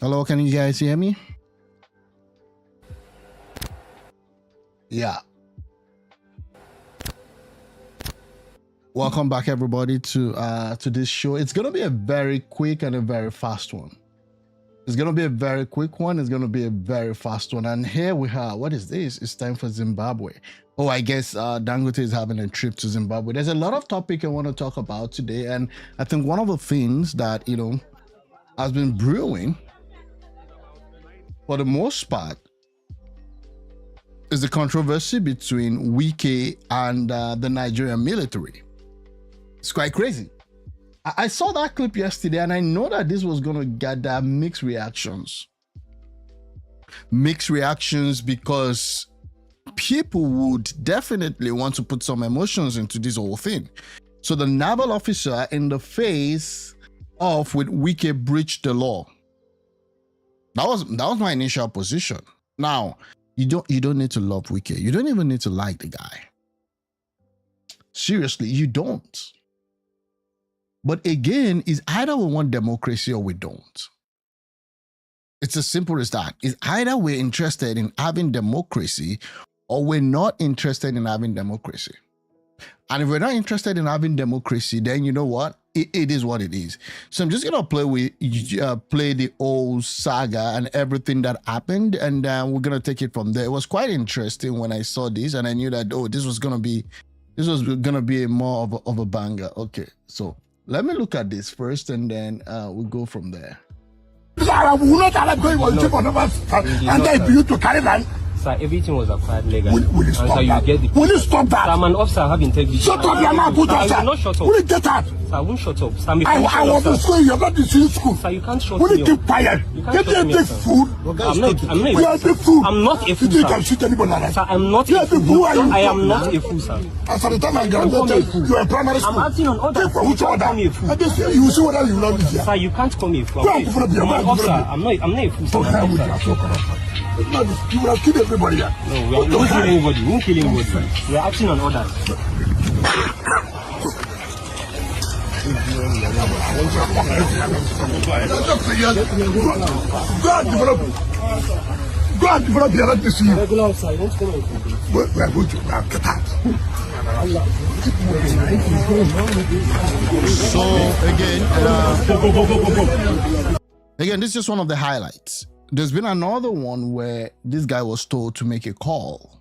Hello, can you guys hear me? Yeah. Welcome back, everybody, to this show. It's gonna be a very quick and a very fast one. It's gonna be a very quick one. It's gonna be a very fast one. And here we have, what is this? It's time for Zimbabwe. Oh, I guess Dangote is having a trip to Zimbabwe. There's a lot of topic I want to talk about today, and I think one of the things that has been brewing for the most part is the controversy between WIKE and the Nigerian military. It's quite crazy. I saw that clip yesterday, and I know that this was going to gather mixed reactions. Mixed reactions because people would definitely want to put some emotions into this whole thing. So the naval officer in the face of with WIKE breached the law. That was my initial position. Now, you don't need to love WIKE. You don't even need to like the guy. Seriously, you don't. But again, it's either we want democracy or we don't. It's as simple as that. It's either we're interested in having democracy or we're not interested in having democracy. And if we're not interested in having democracy, then you know what? It is what it is. So I'm just gonna play the old saga and everything that happened, and we're gonna take it from there. It was quite interesting when I saw this, and I knew that this was gonna be a more of a banger. Okay, so let me look at this first, and then we'll go from there. I will not allow going on and then for you to carry land. Sir, everything was acquired legally. Will you stop that? Will you stop that? Sir, I'm an officer, I have integrity. Shut up, you're not good officer. I will not shut up. Will you get out? Sir, I won't shut up. Sir, I was in school, you're not in school. Sir, you can't shut me up. Will you keep quiet? You can't shut me up, sir. Food. I'm not a fool. I'm not a fool, You sir. can shoot anybody like that. Sir, I'm not a fool. I am not a fool, sir. As for the time I graduated, you're in primary school. I'm acting on orders. Take from which order? Call me a fool. You see whether you love me. Sir, you can't call me a fool. I'm an officer. I'm not a fool, sir. I'm an officer. You would have killed everybody here. No, we won't kill anybody. We won't kill anybody. We are acting on orders. Go and develop your right to see you. Regular officer, you won't come and We are going to get out. So again, this is just one of the highlights. There's been another one where this guy was told to make a call.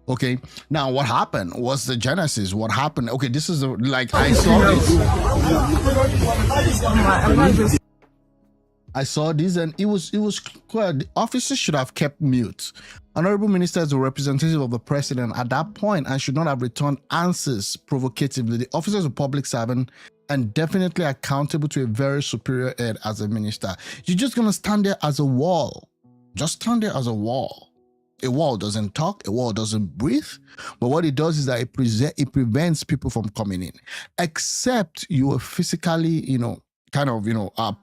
Okay, now what happened? What's the genesis? What happened? Okay, this is I saw this and it was clear. The officers should have kept mute. Honorable Minister is a representative of the president at that point and should not have returned answers provocatively. The officer is a public servant and definitely accountable to a very superior head as a minister. You're just gonna stand there as a wall. Just stand there as a wall. A wall doesn't talk, a wall doesn't breathe, but what it does is that it prevents people from coming in. Except you are physically,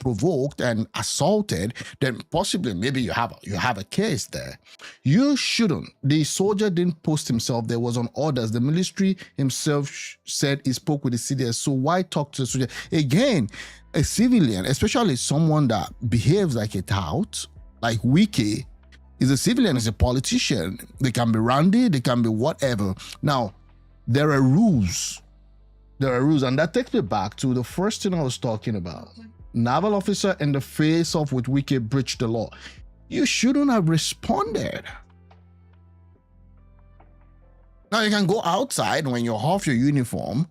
provoked and assaulted, then possibly maybe you have a case there. You shouldn't. The soldier didn't post himself. There was on orders. The military himself said he spoke with the CDS. So why talk to the soldier? Again, a civilian, especially someone that behaves like a tout, like WIKE, is a civilian, is a politician. They can be randy, they can be whatever. Now, there are rules. There are rules, and that takes me back to the first thing I was talking about. Naval officer in the face of with WIKE breached the law. You shouldn't have responded. Now you can go outside when you're off your uniform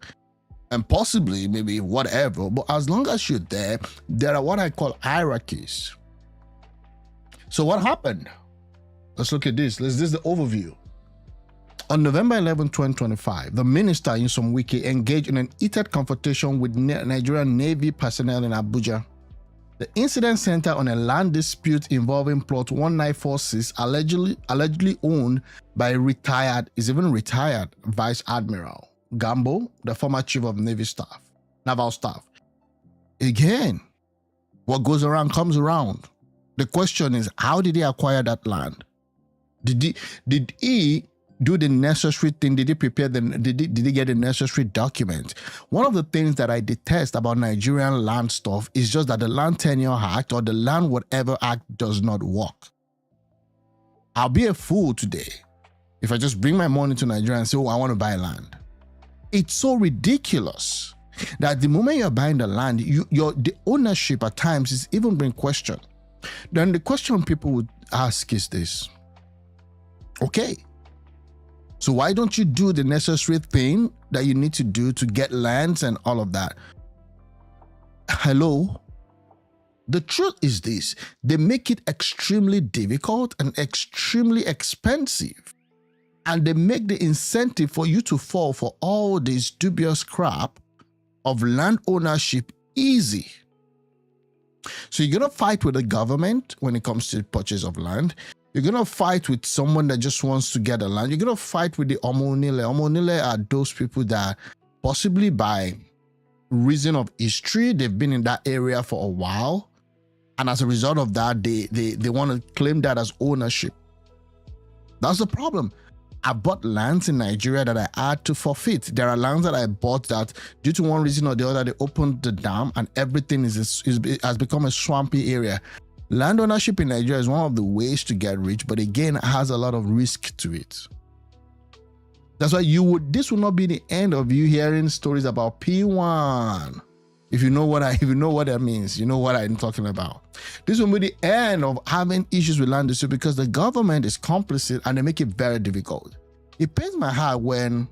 and possibly maybe whatever, but as long as you're there, there are what I call hierarchies. So what happened? Let's look at this. This is the overview. On November 11, 2025, the minister Nyesom Wike engaged in an heated confrontation with Nigerian Navy personnel in Abuja. The incident centered on a land dispute involving plot 1946, allegedly owned by retired Vice Admiral Gambo, the former chief of naval staff. Again, what goes around comes around. The question is, how did he acquire that land? Did he do the necessary thing? Did he prepare did he get the necessary document? One of the things that I detest about Nigerian land stuff is just that the Land Tenure Act or the Land Whatever Act does not work. I'll be a fool today if I just bring my money to Nigeria and say, oh, I want to buy land. It's so ridiculous that the moment you're buying the land, the ownership at times is even being questioned. Then the question people would ask is this: okay, so why don't you do the necessary thing that you need to do to get lands and all of that? Hello? The truth is this: they make it extremely difficult and extremely expensive. And they make the incentive for you to fall for all this dubious crap of land ownership easy. So you're going to fight with the government when it comes to the purchase of land. You're going to fight with someone that just wants to get the land. You're going to fight with the Omonile. Omonile are those people that possibly by reason of history, they've been in that area for a while. And as a result of that, they want to claim that as ownership. That's the problem. I bought lands in Nigeria that I had to forfeit. There are lands that I bought that, due to one reason or the other, they opened the dam and everything has become a swampy area. Land ownership in Nigeria is one of the ways to get rich, but again, it has a lot of risk to it. That's why this will not be the end of you hearing stories about P1. If you know what that means, you know what I'm talking about. This will be the end of having issues with land use because the government is complicit and they make it very difficult. It pains my heart when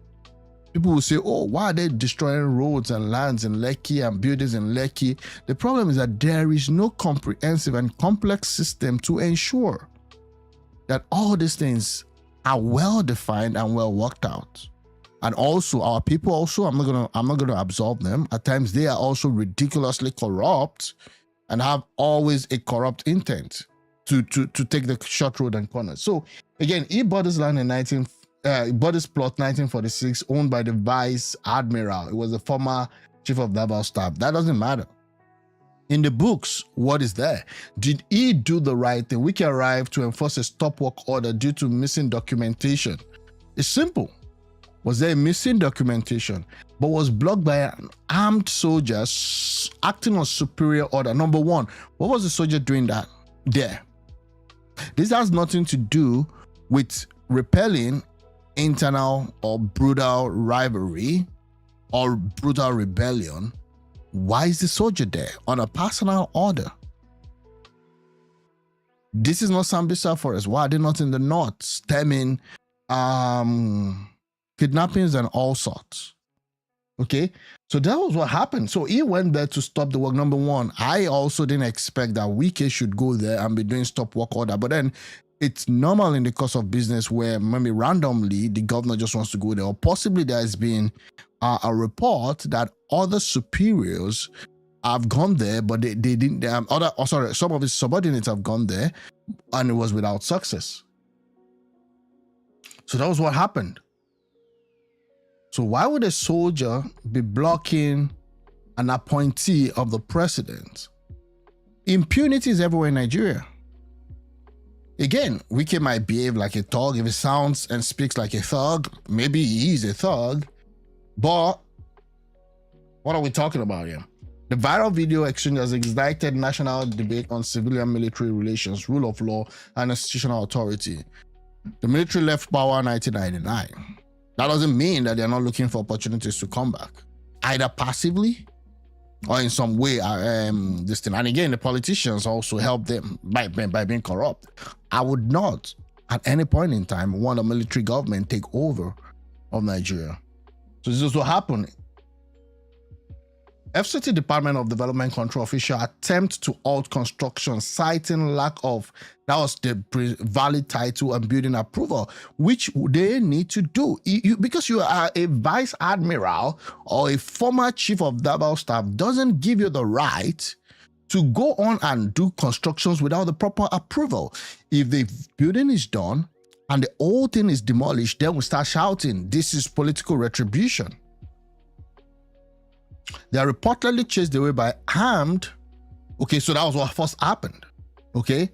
people will say, oh, why are they destroying roads and lands in Lekki and buildings in Lekki? The problem is that there is no comprehensive and complex system to ensure that all these things are well defined and well worked out. And also our people also, I'm not gonna absolve them. At times they are also ridiculously corrupt and have always a corrupt intent to take the short road and corners. So again, he bought this land in bought this plot 1946, owned by the Vice Admiral. It was the former Chief of Naval Staff. That doesn't matter. In the books, what is there? Did he do the right thing? WIKE arrived to enforce a stop work order due to missing documentation. It's simple. Was there missing documentation, but was blocked by an armed soldier acting on superior order? Number one, what was the soldier doing there? This has nothing to do with repelling internal or brutal rivalry or brutal rebellion. Why is the soldier there? On a personal order. This is not Sambisa Forest. Why are they not in the north stemming kidnappings and all sorts? Okay, so that was what happened. So he went there to stop the work. Number one, I also didn't expect that WIKE should go there and be doing stop work order, but then it's normal in the course of business where maybe randomly the governor just wants to go there, or possibly there has been a report that other superiors have gone there, but they didn't. Some of his subordinates have gone there, and it was without success. So that was what happened. So why would a soldier be blocking an appointee of the president? Impunity is everywhere in Nigeria. Again, WIKE might behave like a thug. If he sounds and speaks like a thug, maybe he's a thug. But what are we talking about here? The viral video exchange has ignited national debate on civilian-military relations, rule of law, and institutional authority. The military left power in 1999. That doesn't mean that they're not looking for opportunities to come back, either passively or in some way. This thing, and again, the politicians also help them by being corrupt. I would not, at any point in time, want a military government take over of Nigeria. So this is what happened. FCT Department of Development Control official attempt to halt construction, citing lack of, that was the valid title and building approval, which they need to do. Because you are a vice admiral or a former chief of naval staff doesn't give you the right to go on and do constructions without the proper approval. If the building is done and the whole thing is demolished, then we start shouting, this is political retribution. They are reportedly chased away by armed. Okay, so that was what first happened. Okay,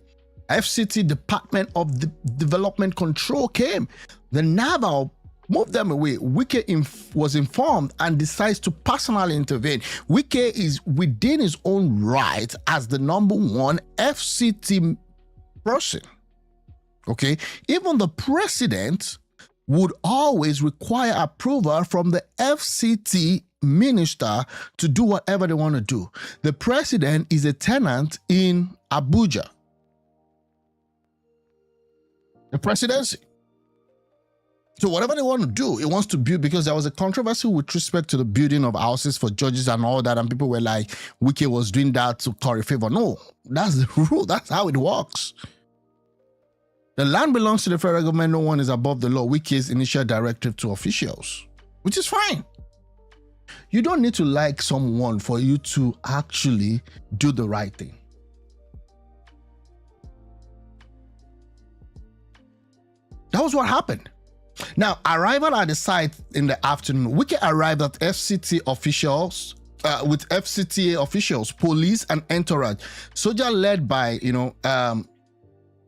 FCT Department of Development Control came. The naval moved them away. WIKE was informed and decides to personally intervene. WIKE is within his own right as the #1 FCT person. Okay, even the president would always require approval from the FCT minister to do whatever they want to do. The president is a tenant in Abuja. The presidency. So whatever they want to do, it wants to build, because there was a controversy with respect to the building of houses for judges and all that, and people were like, WIKE was doing that to curry favor. No, that's the rule. That's how it works. The land belongs to the federal government. No one is above the law. WIKE's initial directive to officials, which is fine. You don't need to like someone for you to actually do the right thing. That was what happened. Now, arrival at the site in the afternoon, WIKE arrived at FCT officials, with FCTA officials, police, and entourage. Soldier led by,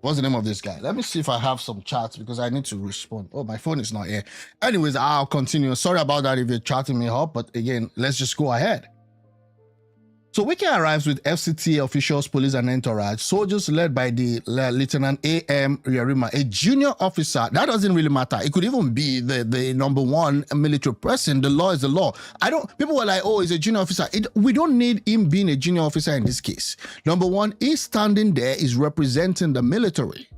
what's the name of this guy? Let me see if I have some chats because I need to respond. Oh, my phone is not here. Anyways, I'll continue. Sorry about that if you're chatting me up, but again, let's just go ahead. So WIKE arrives with FCTA officials, police, and entourage. Soldiers led by the Lieutenant A.M. Yarima, a junior officer. That doesn't really matter. It could even be the #1 military person. The law is the law. People were like, oh, he's a junior officer. We don't need him being a junior officer in this case. #1, he's standing there, is representing the military.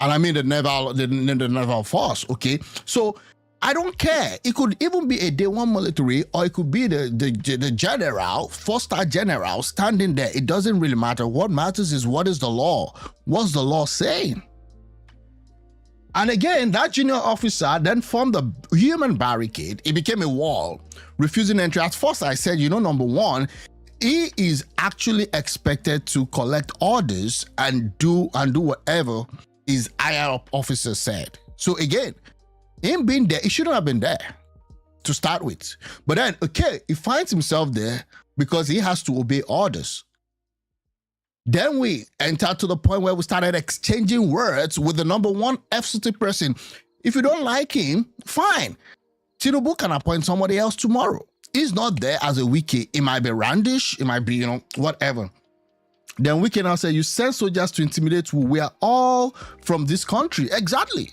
And I mean the naval force, okay? So I don't care. It could even be a day one military, or it could be the general, 4-star general standing there. It doesn't really matter. What matters is what is the law? What's the law saying? And again, that junior officer then formed a human barricade. It became a wall, refusing entry. At first I said, #1, he is actually expected to collect orders and do whatever his higher up officer said. So again, him being there, he shouldn't have been there to start with. But then, okay, he finds himself there because he has to obey orders. Then we entered to the point where we started exchanging words with the #1 FCT person. If you don't like him, fine. Tinubu can appoint somebody else tomorrow. He's not there as a WIKE. It might be Randish, it might be, whatever. Then WIKE now say, you send soldiers to intimidate who? We are all from this country. Exactly.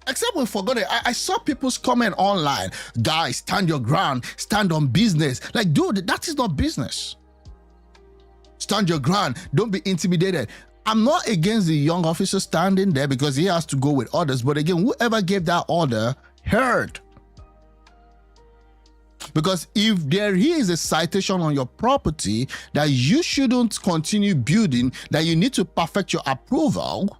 Except we forgot it. I saw people's comment online. Guys, stand your ground, stand on business. Like, dude, that is not business. Stand your ground, don't be intimidated. I'm not against the young officer standing there because he has to go with orders. But again, whoever gave that order heard. Because if there is a citation on your property that you shouldn't continue building, that you need to perfect your approval,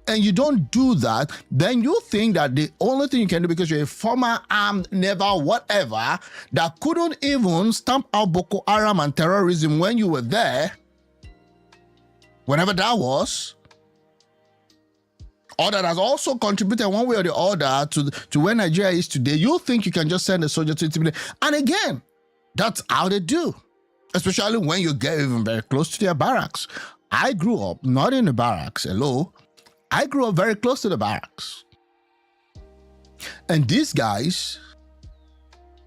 and you don't do that, then you think that the only thing you can do, because you're a former armed naval whatever that couldn't even stamp out Boko Haram and terrorism when you were there, whenever that was, or that has also contributed one way or the other to where Nigeria is today, you think you can just send a soldier to intimidate. And again, that's how they do, especially when you get even very close to their barracks. I grew up not in the barracks, hello. I grew up very close to the barracks. And these guys,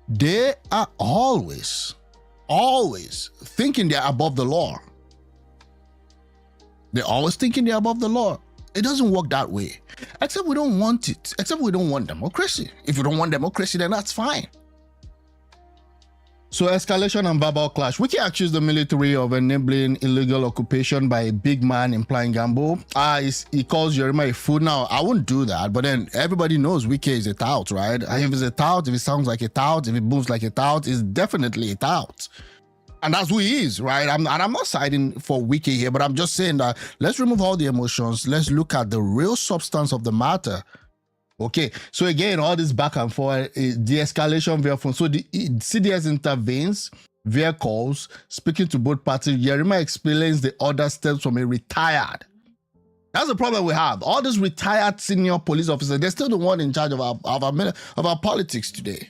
they are always thinking they're above the law. They're always thinking they're above the law. It doesn't work that way. Except we don't want it. Except we don't want democracy. If you don't want democracy, then that's fine. So escalation and verbal clash. WIKE accused the military of enabling illegal occupation by a big man implying Gambo. He calls Yarima a fool. Now, I wouldn't do that, but then everybody knows WIKE is a tout, right? If it's a tout, if it sounds like a tout, if it moves like a tout, it's definitely a tout. And that's who he is, right? I'm not siding for WIKE here, but I'm just saying that let's remove all the emotions. Let's look at the real substance of the matter. Okay, so again, all this back and forth, de-escalation via phone. So the CDS intervenes via calls, speaking to both parties. Yarima explains the order stems from a retired. That's the problem we have. All these retired senior police officers, they're still the one in charge of our politics today.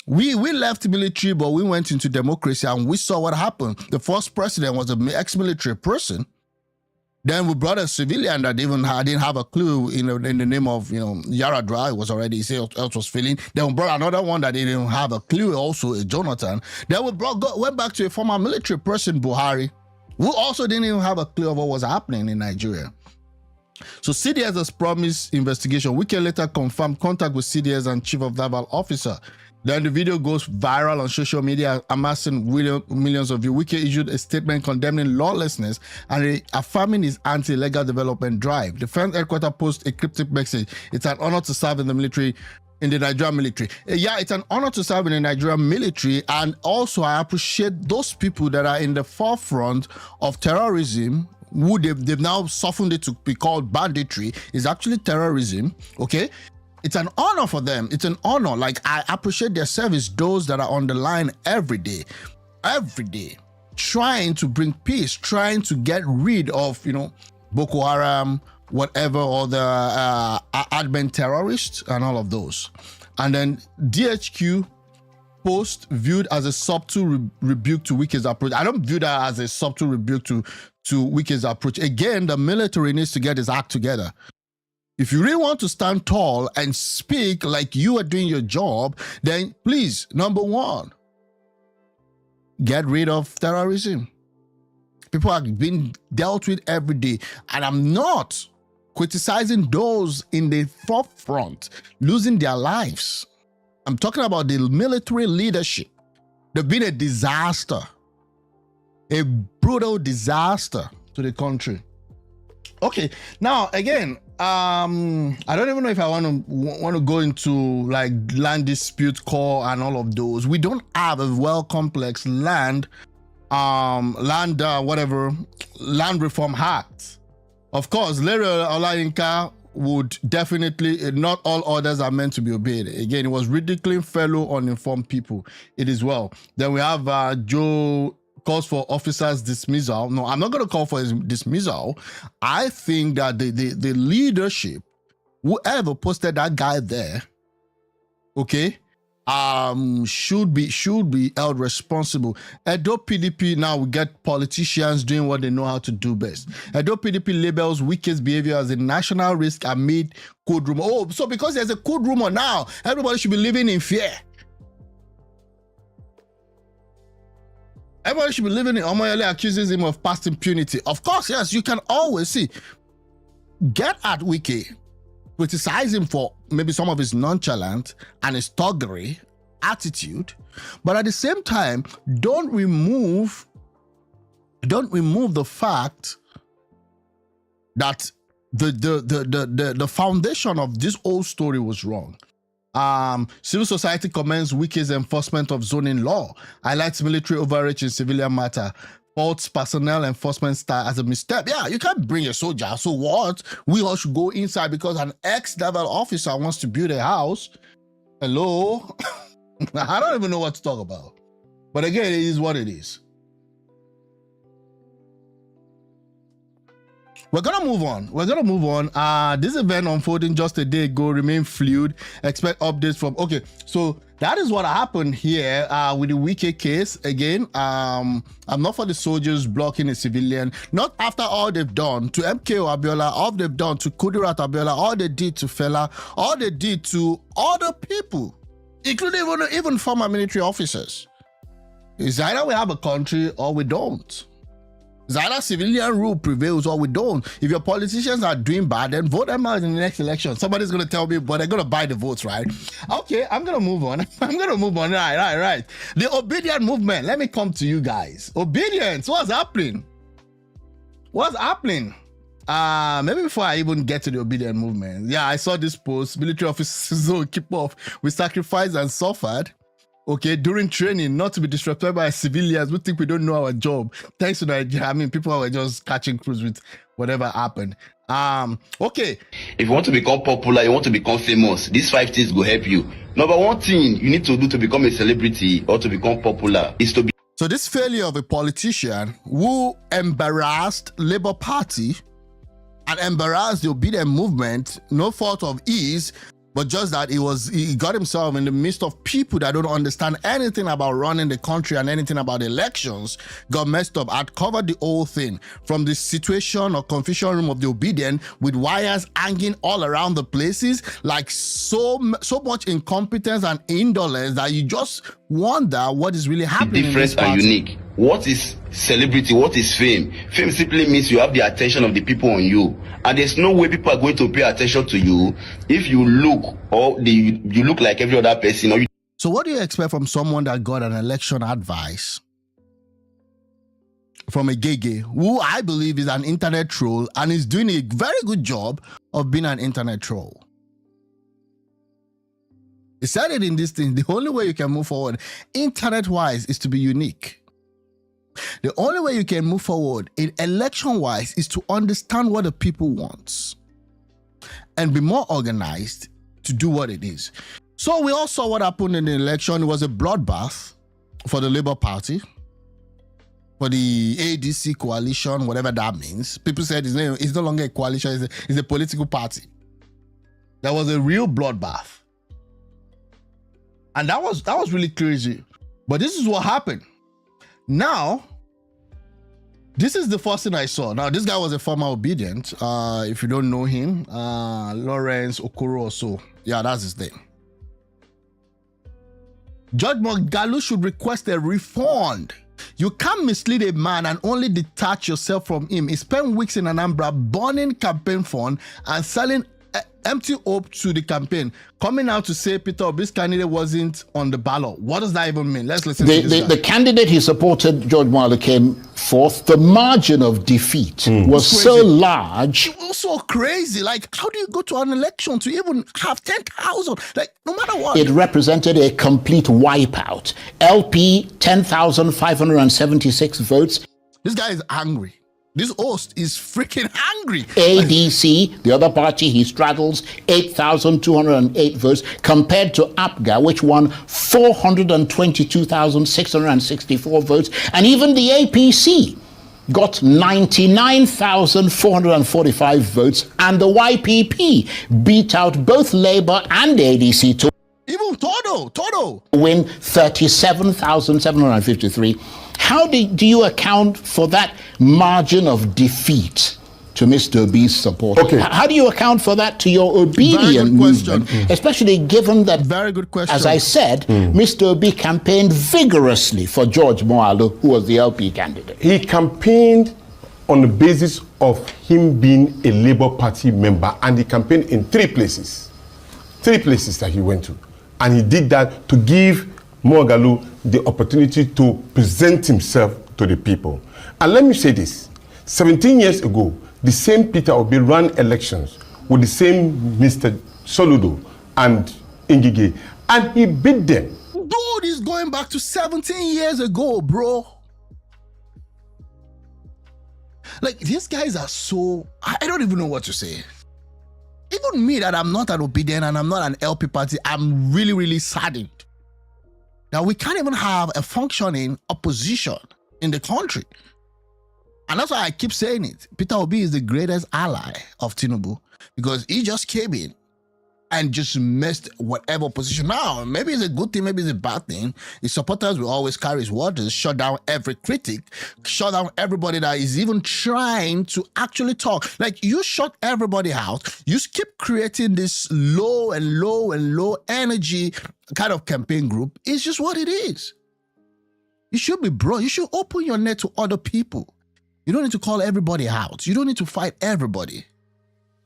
We left military, but we went into democracy and we saw what happened. The first president was an ex-military person. Then we brought a civilian that didn't have a clue, in the name of, Yaradra. It was already, he said else was failing. Then we brought another one that didn't have a clue, also a Jonathan. Then we went back to a former military person, Buhari, who also didn't even have a clue of what was happening in Nigeria. So CDS has promised investigation. WIKE later confirmed contact with CDS and Chief of Naval Officer. Then the video goes viral on social media, amassing millions of views. WIKE issued a statement condemning lawlessness and affirming his anti-illegal development drive. Defense headquarters post a cryptic message. It's an honor to serve in the military, in the Nigerian military. Yeah, it's an honor to serve in the Nigerian military. And also I appreciate those people that are in the forefront of terrorism, who they've now softened it to be called banditry. Is actually terrorism, okay? It's an honor for them. It's an honor. Like, I appreciate their service, those that are on the line every day, trying to bring peace, trying to get rid of, Boko Haram, whatever, or the admin terrorists and all of those. And then DHQ post viewed as a subtle rebuke to WIKE's approach. I don't view that as a subtle rebuke to WIKE's approach. Again, the military needs to get its act together. If you really want to stand tall and speak like you are doing your job, then please, number one, get rid of terrorism. People are being dealt with every day. And I'm not criticizing those in the forefront losing their lives. I'm talking about the military leadership. They've been a disaster, a brutal disaster to the country. Okay, now again, I don't even know if I want to go into like land dispute core and all of those. We don't have a well complex land reform act. Of course, Larry Olayinka would definitely, not all orders are meant to be obeyed. Again, it was ridiculing fellow uninformed people. It is well. Then we have Joe calls for officers' dismissal. No, I'm not going to call for his dismissal. I think that the leadership, whoever posted that guy there, okay, should be held responsible. Edo PDP, now we get politicians doing what they know how to do best. Edo PDP labels WIKE's behavior as a national risk amid code rumor. Oh, so because there's a code rumor now, everybody should be living in fear. Everybody should be living in. Omoyele accuses him of past impunity. Of course, yes, you can always see. Get at WIKE, criticize him for maybe some of his nonchalant and his thuggery attitude, but at the same time, don't remove the fact that the foundation of this whole story was wrong. Civil society commends WIKE's enforcement of zoning law, highlights military overreach in civilian matter, faults personnel enforcement style as a misstep. Yeah, you can't bring a soldier. So what? We all should go inside because an ex-naval officer wants to build a house. Hello? I don't even know what to talk about. But again, it is what it is. We're gonna move on. This event unfolding just a day ago remained fluid. Expect updates from. Okay, so that is what happened here with the WIKE case. Again, I'm not for the soldiers blocking a civilian. Not after all they've done to MKO Abiola, all they've done to Kudirat Abiola, all they did to Fela, all they did to other people, including even former military officers. It's either we have a country or we don't. It's either civilian rule prevails or we don't. If your politicians are doing bad, then vote them out in the next election. Somebody's going to tell me, but they're going to buy the votes, right? Okay, I'm going to move on. Right. The Obidient movement. Let me come to you guys. Obidient, what's happening? Maybe before I even get to the Obidient movement. Yeah, I saw this post. Military officers will keep off. We sacrificed and suffered. Okay, during training, not to be disrupted by civilians who think we don't know our job. Thanks to Nigeria, I mean, people were just catching crews with whatever happened. Okay. If you want to become popular, you want to become famous, these 5 things will help you. Number 1 thing you need to do to become a celebrity or to become popular is to be. So this failure of a politician who embarrassed Labour Party and embarrassed the Obidient movement, no fault of his, But just that he got himself in the midst of people that don't understand anything about running the country and anything about elections, got messed up. I'd covered the whole thing from the situation or confusion room of the Obidient with wires hanging all around the places, like so much incompetence and indolence that you just wonder what is really happening. Different and unique. What is celebrity? What is fame? Fame simply means you have the attention of the people on you, and there's no way people are going to pay attention to you if you look you look like every other person. Or So what do you expect from someone that got an election advice from a gege who I believe is an internet troll and is doing a very good job of being an internet troll? He said it in this thing. The only way you can move forward internet-wise is to be unique. The only way you can move forward in election-wise is to understand what the people want and be more organized to do what it is. So we all saw what happened in the election. It was a bloodbath for the Labour Party, for the ADC coalition, whatever that means. People said it's no longer a coalition, it's a political party. There was a real bloodbath. And that was really crazy. But this is what happened. Now, this is the first thing I saw. Now, this guy was a former Obidient. If you don't know him, Lawrence Okoro or so. Yeah, that's his name. Judge Moghalu should request a refund. You can't mislead a man and only detach yourself from him. He spent weeks in Anambra burning campaign fund and selling empty hope to the campaign, coming out to say Peter Obi's candidate wasn't on the ballot. What does that even mean? Let's listen to this guy. The candidate he supported, George Moghalu, came forth. The margin of defeat was so large. It was so crazy. Like, how do you go to an election to even have 10,000? Like, no matter what. It represented a complete wipeout. LP, 10,576 votes. This guy is angry. This host is freaking angry. ADC, the other party he straddles, 8,208 votes, compared to APGA, which won 422,664 votes. And even the APC got 99,445 votes. And the YPP beat out both Labour and ADC to even Todo win 37,753. How do you account for that margin of defeat to Mr. Obi's support? Okay. How do you account for that to your Obidient movement, especially given that, very good question, as I said, Mr. Obi campaigned vigorously for George Moghalu, who was the LP candidate? He campaigned on the basis of him being a Labour Party member, and he campaigned in three places that he went to. And he did that to give Moghalu the opportunity to present himself to the people. And let me say this, 17 years ago, the same Peter Obi ran elections with the same Mr. Soludo and Ngige, and he beat them. Dude, is going back to 17 years ago, bro. Like, these guys are so, I don't even know what to say. Even me, that I'm not an Obidient and I'm not an LP party, I'm really, really saddened that we can't even have a functioning opposition in the country. And that's why I keep saying it. Peter Obi is the greatest ally of Tinubu because he just came in and just messed whatever opposition. Now, maybe it's a good thing, maybe it's a bad thing. His supporters will always carry his waters, shut down every critic, shut down everybody that is even trying to actually talk. Like, you shut everybody out. You keep creating this low energy kind of campaign group. It's just what it is. You should be broad. You should open your net to other people. You don't need to call everybody out. You don't need to fight everybody.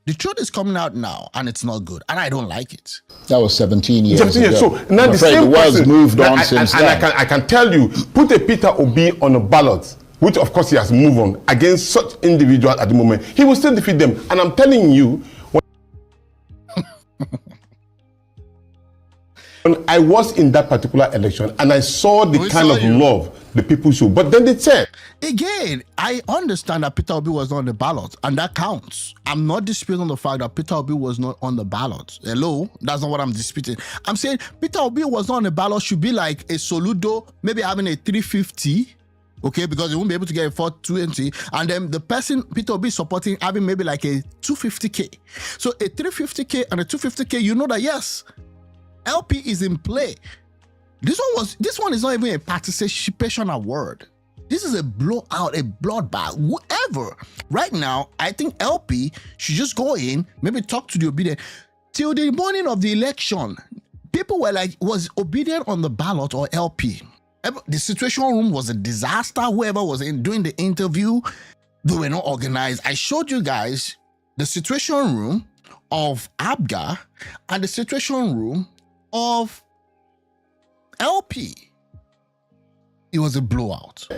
The truth is coming out now, and it's not good, and I don't like it. That was 17 years ago. So now the same person moved on since then. And I can tell you, put a Peter Obi on a ballot, which of course he has moved on, against such individuals at the moment, he will still defeat them. And I'm telling you, when I was in that particular election and I saw the kind of love the people show, but then they said, again, I understand that Peter Obi was not on the ballot, and that counts. I'm not disputing the fact that Peter Obi was not on the ballot. Hello, that's not what I'm disputing. I'm saying Peter Obi was not on the ballot should be like a Soludo, maybe having a 350 Okay, because he won't be able to get a 420, and then the person Peter Obi is supporting having maybe like a 250k. So a 350k and a 250k, you know that yes, LP is in play. This one is not even a participation award. This is a blowout, a bloodbath, whatever. Right now, I think LP should just go in, maybe talk to the Obidient. Till the morning of the election, people were like, was Obidient on the ballot or LP? The situation room was a disaster. Whoever was doing the interview, they were not organized. I showed you guys the situation room of ABGA and the situation room of LP. It was a blowout.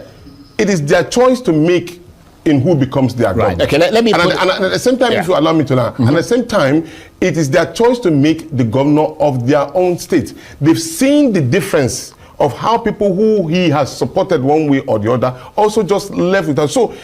It is their choice to make in who becomes their governor. Okay, let me and at the same time, if you allow me to now, at the same time, it is their choice to make the governor of their own state. They've seen the difference of how people who he has supported one way or the other also just left with us. So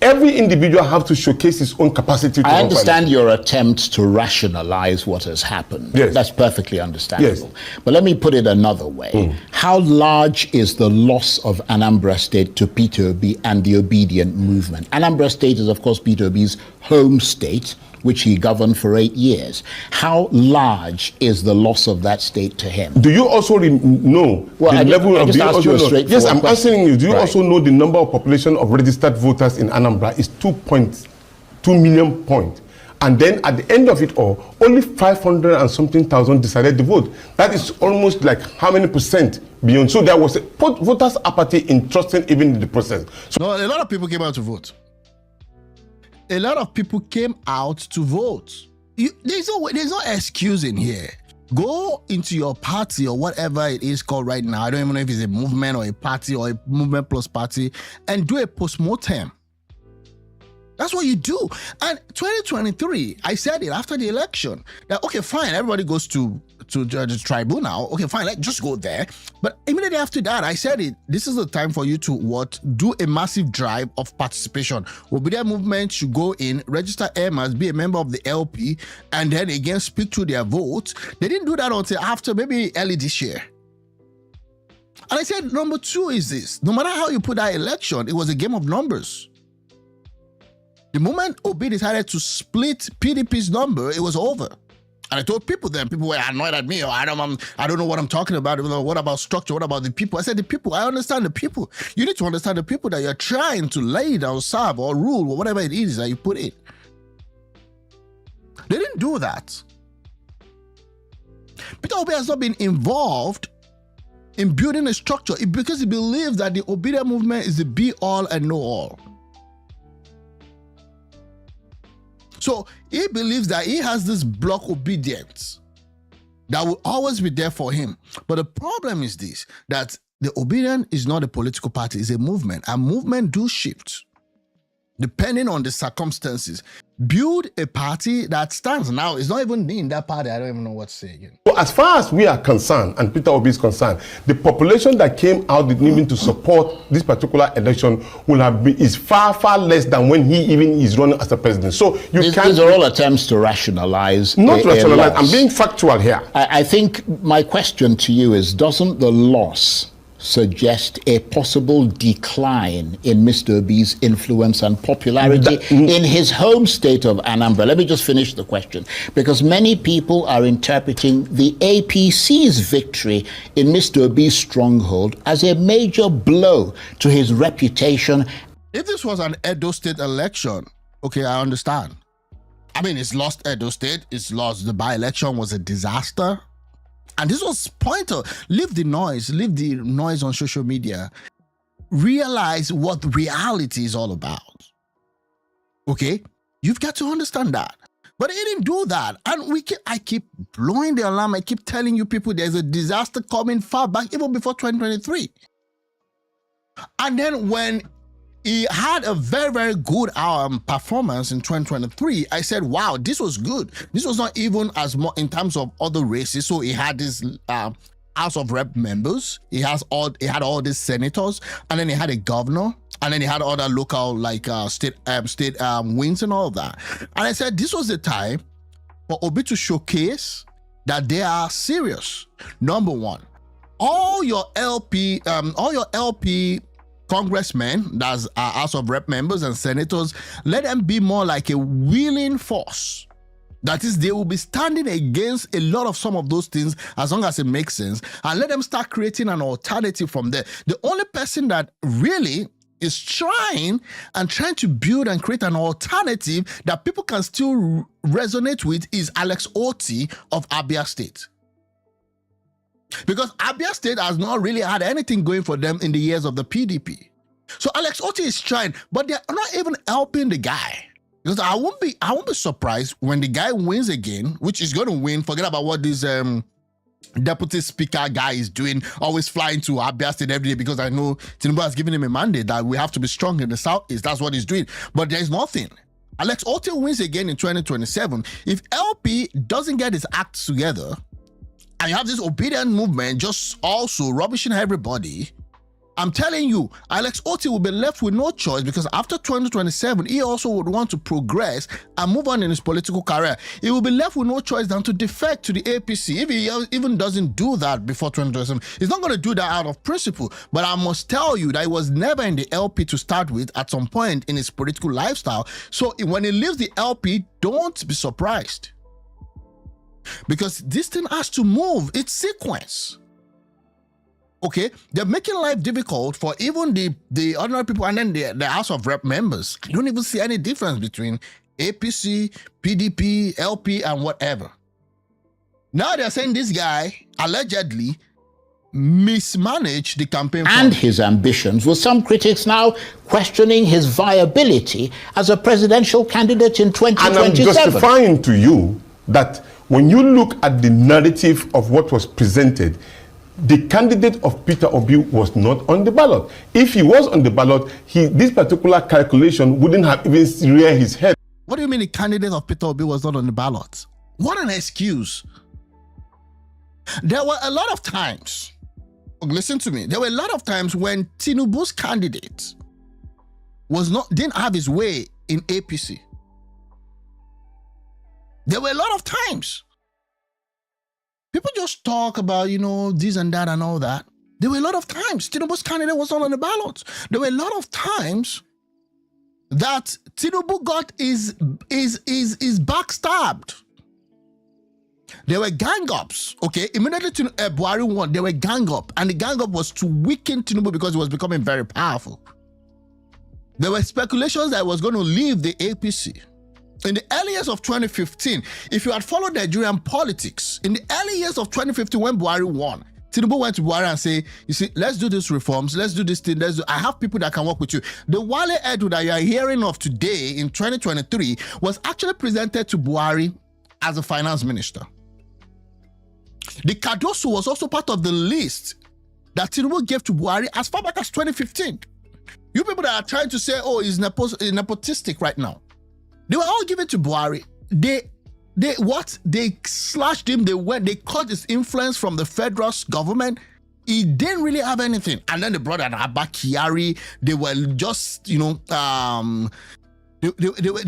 every individual have to showcase his own capacity to I understand your attempt to rationalize what has happened. Yes. That's perfectly understandable. Yes. But let me put it another way. How large is the loss of Anambra State to Peter Obi and the Obidient movement? Anambra State is, of course, Peter Obi's home state, which he governed for 8 years. How large is the loss of that state to him? Do you also know the level of the... Yes, I'm asking you, do you also know the number of population of registered voters in Anambra is 2.2 million point? And then at the end of it all, only 500 and something thousand decided to vote. That is almost like how many percent beyond? So there was a voters' apathy in trusting even in the process. So no, a lot of people came out to vote. A lot of people came out to vote. There's no excuse in here. Go into your party or whatever it is called right now. I don't even know if it's a movement or a party or a movement plus party, and do a post-mortem. That's what you do. And 2023, I said it after the election that, okay, fine, everybody goes to the tribunal. Okay, fine, let's just go there. But immediately after that, I said it. This is the time for you to do a massive drive of participation. Obidient movement should go in, register Emmas, be a member of the LP, and then again speak to their votes. They didn't do that until after maybe early this year. And I said, number two is this: no matter how you put that election, it was a game of numbers. The moment Obi decided to split PDP's number, it was over. And I told people then, people were annoyed at me, or I don't know what I'm talking about. What about structure? What about the people? I said, the people, I understand the people. You need to understand the people that you're trying to lay down, serve, or rule, or whatever it is that you put in. They didn't do that. Peter Obi has not been involved in building a structure because he believes that the Obidient movement is the be-all and know-all. So he believes that he has this block Obidient that will always be there for him. But the problem is this, that the Obidient is not a political party, it's a movement. And movement do shift depending on the circumstances. Build a party that stands. Now, it's not even in that party. I don't even know what to say again. So as far as we are concerned, and Peter Obi is concerned, the population that came out even to support this particular election is far, far less than when he even is running as a president. So these are all attempts to rationalize. Not rationalize. I'm being factual here. I think my question to you is, doesn't the loss suggest a possible decline in Mr. Obi's influence and popularity in his home state of Anambra? Let me just finish the question, because many people are interpreting the APC's victory in Mr. Obi's stronghold as a major blow to his reputation. If this was an Edo State election, okay, I understand. I mean, it's lost Edo State, it's lost. The by-election was a disaster. And this was pointer. Leave the noise on social media. Realize what reality is all about. Okay? You've got to understand that. But he didn't do that. And I keep blowing the alarm. I keep telling you people there's a disaster coming far back, even before 2023. And then when he had a very, very good performance in 2023, I said, wow, this was good. This was not even as much in terms of other races. So he had this House of Rep members. He had all these senators, and then he had a governor, and then he had other local state wins and all of that. And I said, this was the time for Obi to showcase that they are serious. Number one, all your LP congressmen, that's House of Rep members and senators, let them be more like a willing force. That is, they will be standing against a lot of some of those things as long as it makes sense, and let them start creating an alternative from there. The only person that really is trying to build and create an alternative that people can still resonate with is Alex Otti of Abia State. Because Abia State has not really had anything going for them in the years of the PDP. So Alex Otti is trying, but they're not even helping the guy. Because I won't be surprised when the guy wins again, which is going to win. Forget about what this deputy speaker guy is doing, always flying to Abia State every day, because I know Tinubu has given him a mandate that we have to be strong in the Southeast. That's what he's doing. But there's nothing. Alex Otti wins again in 2027. If LP doesn't get his act together, and you have this obedient movement just also rubbishing everybody, I'm telling you, Alex Otti will be left with no choice, because after 2027, he also would want to progress and move on in his political career. He will be left with no choice than to defect to the APC. If he even doesn't do that before 2027, he's not going to do that out of principle. But I must tell you that he was never in the LP to start with at some point in his political lifestyle. So when he leaves the LP, don't be surprised. Because this thing has to move. It's sequence. Okay, they're making life difficult for even the ordinary people and then the House of Rep members. I don't even see any difference between APC, PDP, LP, and whatever. Now they're saying this guy allegedly mismanaged the campaign and his ambitions, with some critics now questioning his viability as a presidential candidate in 2027. And I'm justifying to you that when you look at the narrative of what was presented, the candidate of Peter Obi was not on the ballot. If he was on the ballot, this particular calculation wouldn't have even reared his head. What do you mean the candidate of Peter Obi was not on the ballot? What an excuse. There were a lot of times, listen to me, there were a lot of times when Tinubu's candidate didn't have his way in APC. There were a lot of times. People just talk about, this and that and all that. There were a lot of times Tinubu's candidate was not on the ballot. There were a lot of times that Tinubu got his backstabbed. There were gang-ups, okay? Immediately Buhari won, there were gang-up, and the gang-up was to weaken Tinubu because he was becoming very powerful. There were speculations that he was going to leave the APC. In the early years of 2015, if you had followed Nigerian politics, in the early years of 2015 when Buhari won, Tinubu went to Buhari and said, you see, let's do these reforms, let's do this thing, I have people that can work with you. The Wale Edu that you are hearing of today in 2023 was actually presented to Buhari as a finance minister. The Cardoso was also part of the list that Tinubu gave to Buhari as far back as 2015. You people that are trying to say, oh, he's nepotistic right now. They were all given to Buhari. They slashed him. They cut his influence from the federal government. He didn't really have anything. And then they brought an Abba Kyari. They were just, they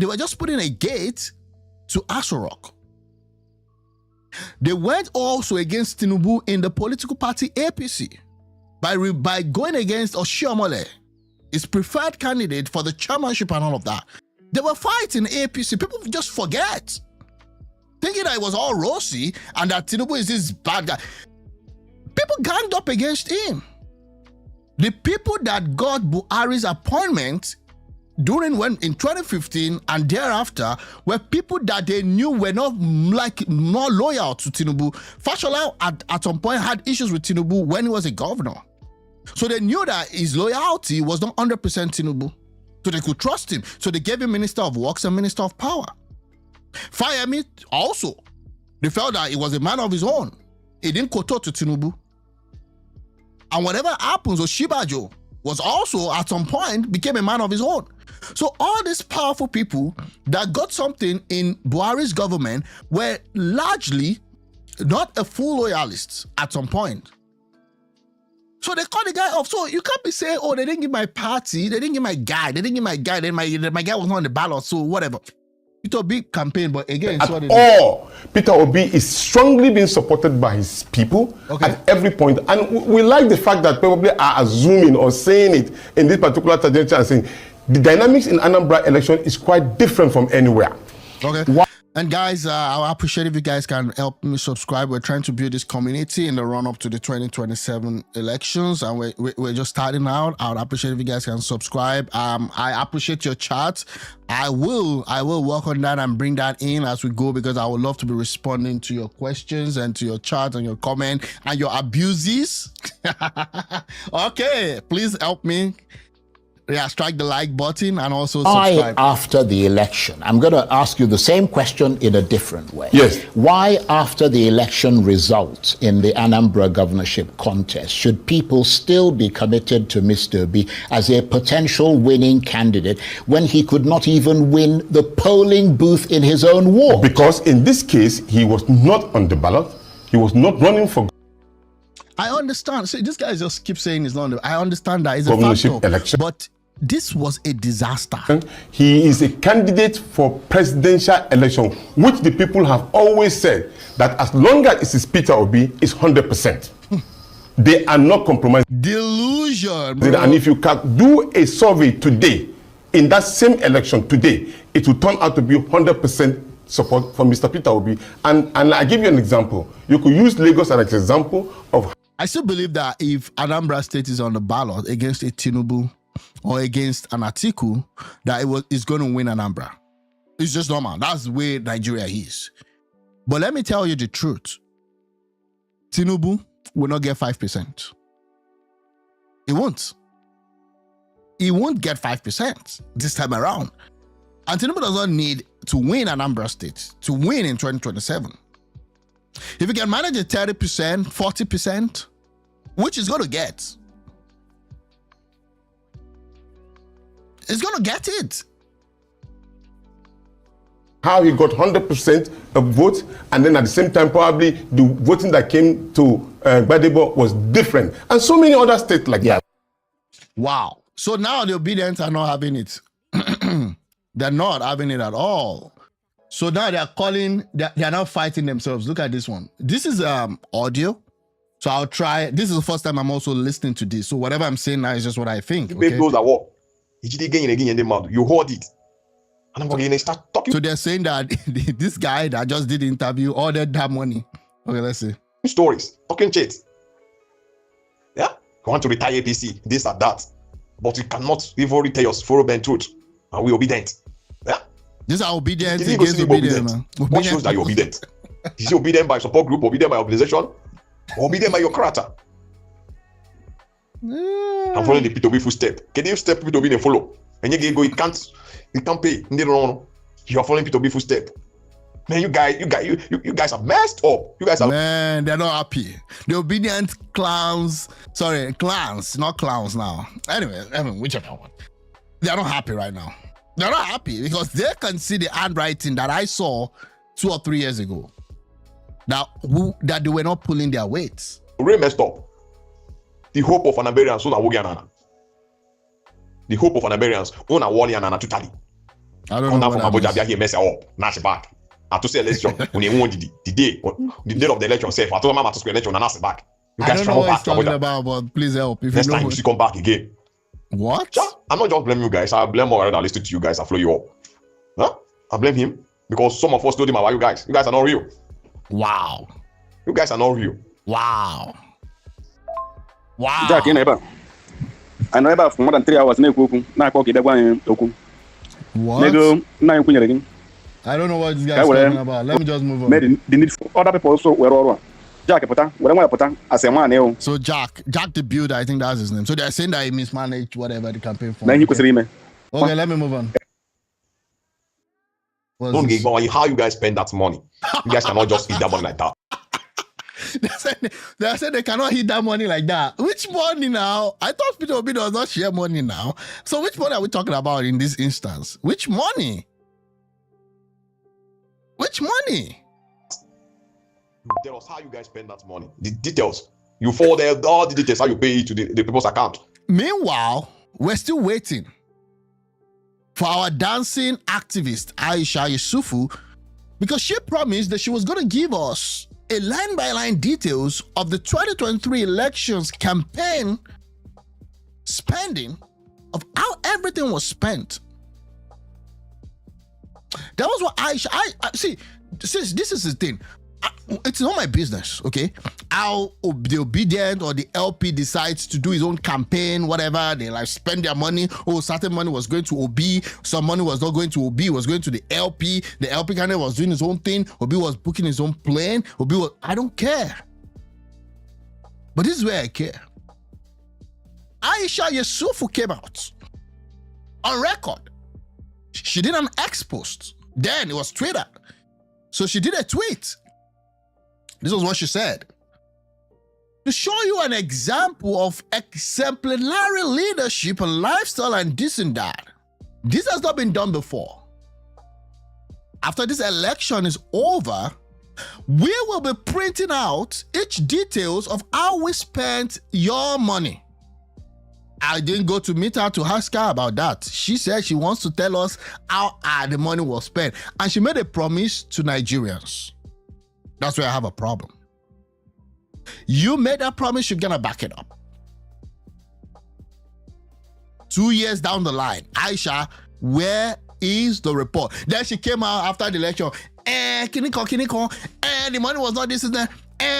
were just putting a gate to Aso Rock. They went also against Tinubu in the political party APC by going against Oshiomhole, his preferred candidate for the chairmanship and all of that. They were fighting APC. People just forget, thinking that it was all rosy and that Tinubu is this bad guy. People ganged up against him. The people that got Buhari's appointment in 2015 and thereafter were people that they knew were not loyal to Tinubu. Fashola at some point had issues with Tinubu when he was a governor. So they knew that his loyalty was not 100% Tinubu. So they could trust him. So they gave him Minister of Works and Minister of Power. Fayemi also, they felt that he was a man of his own. He didn't kowtow to Tinubu. And whatever happens, Oshibajo was also at some point became a man of his own. So all these powerful people that got something in Buhari's government were largely not a full loyalists at some point. So they called the guy off. So you can't be saying, oh, they didn't give my party, they didn't give my guy, then my guy was not on the ballot, so whatever. Peter Obi campaign, but again, at all. Peter Obi is strongly being supported by his people at every point. And we like the fact that probably are assuming or saying it in this particular trajectory and saying the dynamics in Anambra election is quite different from anywhere. Okay. And guys, I appreciate if you guys can help me subscribe. We're trying to build this community in the run-up to the 2027 elections, and we're just starting out. I would appreciate if you guys can subscribe. I appreciate your chat. I will work on that and bring that in as we go, because I would love to be responding to your questions and to your chat and your comment and your abuses. Okay, please help me. Yeah, strike the like button and also subscribe. Why after the election? I'm going to ask you the same question in a different way. Yes. Why after the election results in the Anambra governorship contest should people still be committed to Mr. Obi as a potential winning candidate when he could not even win the polling booth in his own ward? Because in this case, he was not on the ballot. He was not running for I understand. See, this guy just keeps saying he's not on the, I understand that it's a governorship factor, election. but this was a disaster. He is a candidate for presidential election, which the people have always said that as long as it is Peter Obi, it's 100%. They are not compromised. Delusion, bro. And if you can do a survey today, in that same election today, it will turn out to be 100% support for Mr. Peter Obi. And I give you an example. You could use Lagos as an example of. I still believe that if Anambra State is on the ballot against a Tinubu or against an Atiku, that it's going to win Anambra. It's just normal. That's the way Nigeria is. But let me tell you the truth. Tinubu will not get 5%. He won't. He won't get 5% this time around. And Tinubu does not need to win Anambra State to win in 2027. If you can manage a 30%, 40%, which is going to get, it's going to get it. How he got 100% of votes, and then at the same time, probably the voting that came to Gbadebo was different. And so many other states like that. Wow. So now the Obidient are not having it. They're not having it at all. So now they're calling, they're now fighting themselves. Look at this one. This is audio. So I'll try. This is the first time I'm also listening to this. So whatever I'm saying now is just what I think. Okay? Those are what? You hold it. And I'm going to start talking. So they're saying that this guy that just did the interview ordered that money. Okay, let's see. Stories, talking shit. Yeah? You want to retire APC, this or that. But you cannot even retell your foreign truth. And we obedient. Yeah? These are obedient Did against obedient, man. What shows that you're obedient? Is you obedient by support group, obedient by organization, or obedient by your character? I'm following the P2B footstep. Can you step P2B and follow? And you go, you can't pay. You are following P2B footstep. Man, you guys are messed up. You guys are, man, they're not happy. The obedient clans, not clowns now. Anyway, whichever one. They're not happy right now. They're not happy because they can see the handwriting that I saw 2 or 3 years ago. That they were not pulling their weights. Really messed up. The hope of Anambarians on Awogianana. The hope of Anambarians on Awolianana totally. I don't know. From Abuja, here mess up. Nash back. I to say election when they won the day of the election. Say, I told Mama to square election and ask back. You I guys don't know what he's talking about, but please help. If next you know time you come back again. What? Yeah, I'm not just blaming you guys. I blame more that listen to you guys. I flow you up. Huh? I blame him because some of us told him about you guys. You guys are not real. Wow. You guys are not real. Wow. Wow. Jack, you know, I know about for more than 3 hours. What? I don't know what this guy's talking about. Let me just move on. The need for other people also were all Jack, as a man. So Jack the Builder, I think that's his name. So they're saying that he mismanaged whatever the campaign for. Okay, let me move on. Don't get how you guys spend that money. You guys cannot just eat that money like that. They said they cannot hit that money like that. Which money now? I thought Peter Obi does not share money now. So which money are we talking about in this instance? Which money? Which money? Tell us how you guys spend that money. The details. You forward all the details how you pay it to the people's account. Meanwhile, we're still waiting for our dancing activist, Aisha Yusufu, because she promised that she was going to give us a line-by-line details of the 2023 elections campaign spending, of how everything was spent. That was what Aisha, see, sis, this is the thing. It's not my business, okay? How the Obidient or the LP decides to do his own campaign, whatever, they like spend their money. Oh, certain money was going to OB, some money was not going to OB, was going to the LP. The LP kind of was doing his own thing. OB was booking his own plane. OB was, I don't care. But this is where I care. Aisha Yusufu came out on record. She did an X post. Then it was Twitter. So she did a tweet. This was what she said. To show you an example of exemplary leadership and lifestyle and this and that. This has not been done before. After this election is over, we will be printing out each details of how we spent your money. I didn't go to meet her to ask her about that. She said she wants to tell us how the money was spent. And she made a promise to Nigerians. That's where I have a problem. You made that promise, you're gonna back it up. 2 years down the line, Aisha, where is the report? Then she came out after the election. Kiniko, the money was not this and that.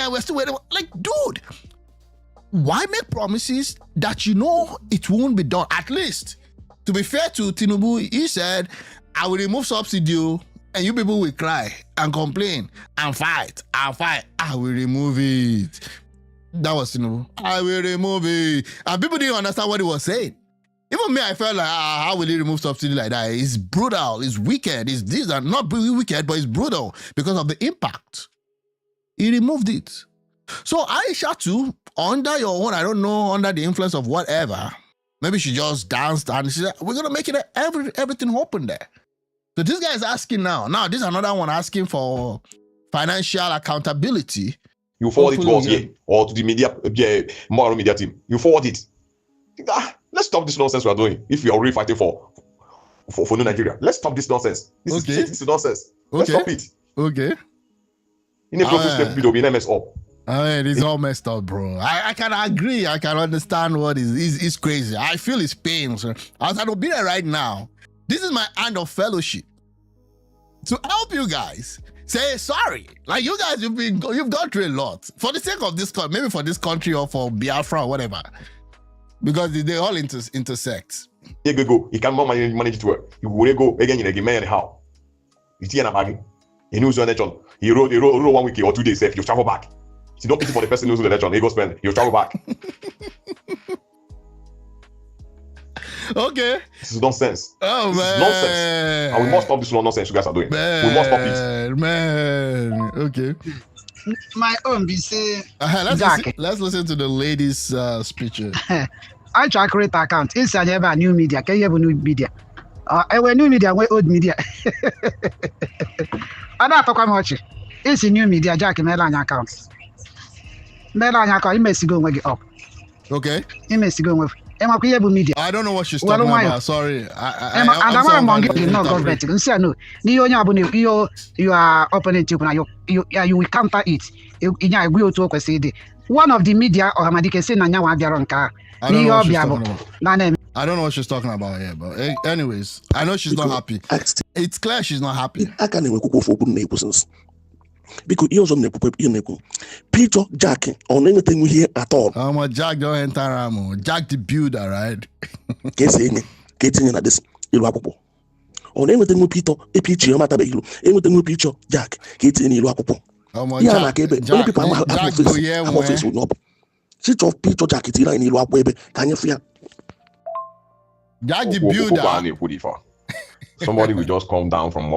We're still waiting. Like, dude, why make promises that you know it won't be done? At least, to be fair to Tinubu, he said, I will remove subsidy and you people will cry and complain and fight. I will remove it. That was Tinubu. I will remove it. And people didn't understand what he was saying. Even me, I felt like, how will he remove subsidy like that? It's brutal, it's wicked, these are not wicked, but it's brutal because of the impact. He removed it. So Aisha too, under your own, I don't know, under the influence of whatever, maybe she just danced and she said, we're going to make it everything open there. So this guy is asking now. Now, this is another one asking for financial accountability. You forward it to us here or to the media, moral media team. You forward it. Let's stop this nonsense we are doing. If we are really fighting for New Nigeria, let's stop this nonsense. This is nonsense. Let's stop it. Okay. In a professional video, we mess up. I mean, it's all messed up, bro. I can agree. I can understand what is crazy. I feel his pain. So as an obedient right now, this is my hand of fellowship to help you guys say sorry. Like you guys, you've gone through a lot for the sake of this, maybe for this country or for Biafra or whatever, because they all intersect. You go. You can't manage it well. You will go again in a game anyhow. You see an bag. You know, he wrote 1 week or 2 days. If you travel back. It's not pity for the person who's in the election. He goes spend. He'll travel back. Okay. This is nonsense. Oh, this man. Is nonsense. And we must stop this nonsense you guys are doing. Man, we must stop it. Man. Okay. My own be say. Let's listen to the lady's speech. I try create account. It's a new media. Can you have new media? I new media, old media. I don't talk much. It's a new media. Jack Melan account. Melan account. You must go with up. Okay. You must go with. Media. I don't know what she's talking about. Sorry. I'm not government. You are opening to you will counter it. You will talk with one of the media or Hamadike say Nanya Wabiaronka. I don't know what she's talking about here, but anyways, I know she's not happy. It's clear she's not happy. I can't even go for good neighbors. Because you're on the Peter Jack on anything we hear at all. Jack don't enter Ramo. Jack the builder, right? Getting at this Iluapo. On anything with Peter, a picture, Matabailo, anything with Peter Jack, getting Iluapo. Jack will not. Sit off Peter Jack, it's in Iluapo, can you fear? Jack the builder. Somebody will just come down from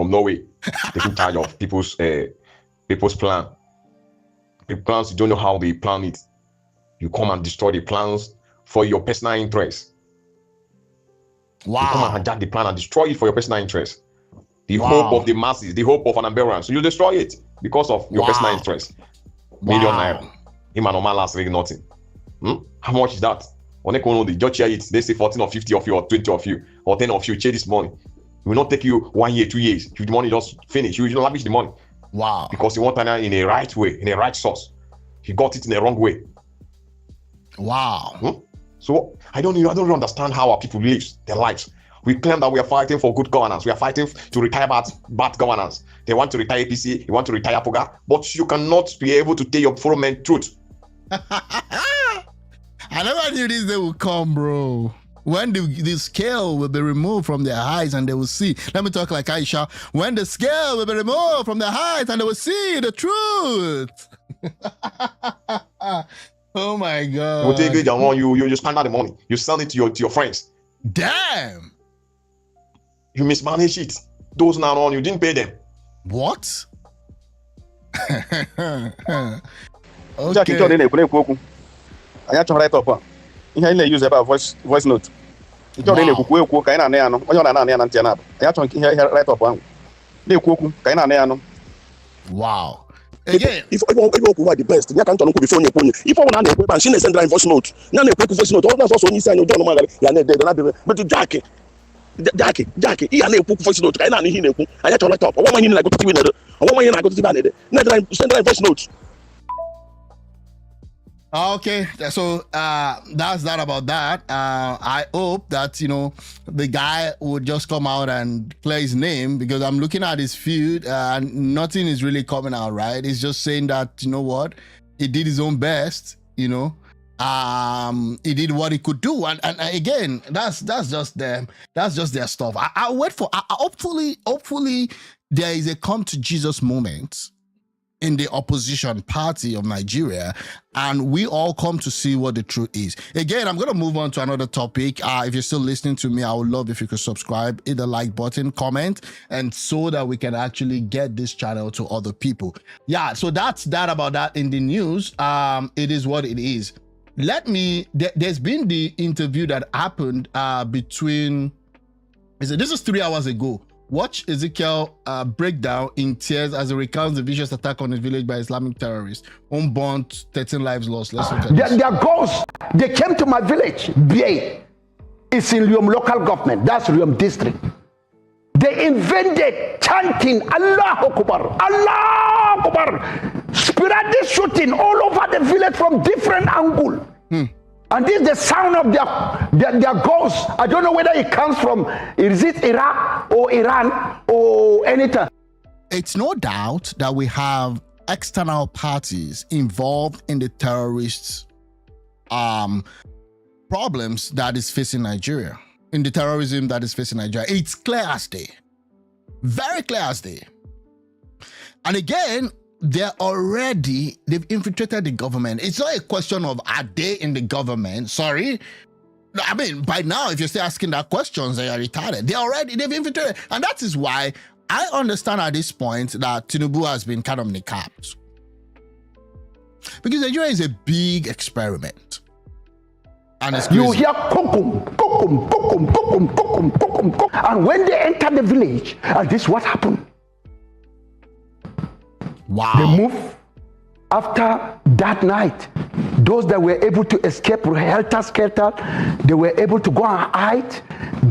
Norway, taking charge of people's plan. The plans, you don't know how they plan it. You come and destroy the plans for your personal interest. Wow. You come and hijack the plan and destroy it for your personal interest. The hope of the masses, the hope of ANAMBRA. So you destroy it because of your personal interest. Million naira. Him and Omar last week, nothing. How much is that? On they just share it. They say 14 or 50 of you, or 20 of you, or 10 of you share this money. It will not take you 1 year, 2 years. The money just finish. You lavish the money. Wow. Because you want it in a right way, in a right source. He got it in the wrong way. Wow. So I don't really understand how our people live their lives. We claim that we are fighting for good governance. We are fighting to retire bad governance. They want to retire APC. You want to retire POGA. But you cannot be able to tell your full men truth. I never knew this day would come, bro. When the scale will be removed from their eyes and they will see. Let me talk like Aisha. When the scale will be removed from their eyes and they will see the truth. Oh my God. You take it down, you spend out the money. You sell it to your friends. Damn. You mismanage it. Those now on, you didn't pay them. What? Jack, you don't need I have to write up. You can use about voice note. You don't need to cook. I know. I have to write up. They cook. Wow. Again, if I want the best, you can't before you pony. If I want to and she send voice note. Now they voice note. All that's also you say you don't know. But Jackie, he and voice note. I have to write up. One man I go to TV. One man I go to TV. Now send voice note. Okay, so that's that about that. I hope that the guy would just come out and clear his name, because I'm looking at his feud and nothing is really coming out right. It's just saying that what, he did his own best. He did what he could do, and again, that's just them. That's just their stuff. I wait for. Hopefully, there is a come to Jesus moment in the opposition party of Nigeria, and we all come to see what the truth is. Again, I'm going to move on to another topic. If you're still listening to me, I would love if you could subscribe, hit the like button, comment, and so that we can actually get this channel to other people. Yeah, so that's that about that in the news. It is what it is. There's been the interview that happened between, this is 3 hours ago. Watch Ezekiel break down in tears as he recounts the vicious attack on his village by Islamic terrorists. Unborn, 13 lives lost. Let's look at this. Their goals, they came to my village, BA. It's in Riom local government, that's Riom district. They invented chanting Allah Akbar, Allah Akbar, sporadic shooting all over the village from different angles. And this is the sound of their ghosts. I don't know whether it comes from, is it Iraq or Iran or anything? It's no doubt that we have external parties involved in the terrorists' problems that is facing Nigeria, in the terrorism that is facing Nigeria. It's clear as day, very clear as day. And again, they've infiltrated the government. It's not a question of are they in the government? Sorry. I mean, by now, if you're still asking that questions, they are retarded. They've infiltrated. And that is why I understand at this point that Tinubu has been kind of niqabbed. Because Nigeria is a big experiment. And it's crazy. You hear kukum, kukum, kukum, kukum, kukum, kukum, kukum. And when they enter the village, this is what happened. Wow. They move after that night. Those that were able to escape helter-skelter, they were able to go and hide.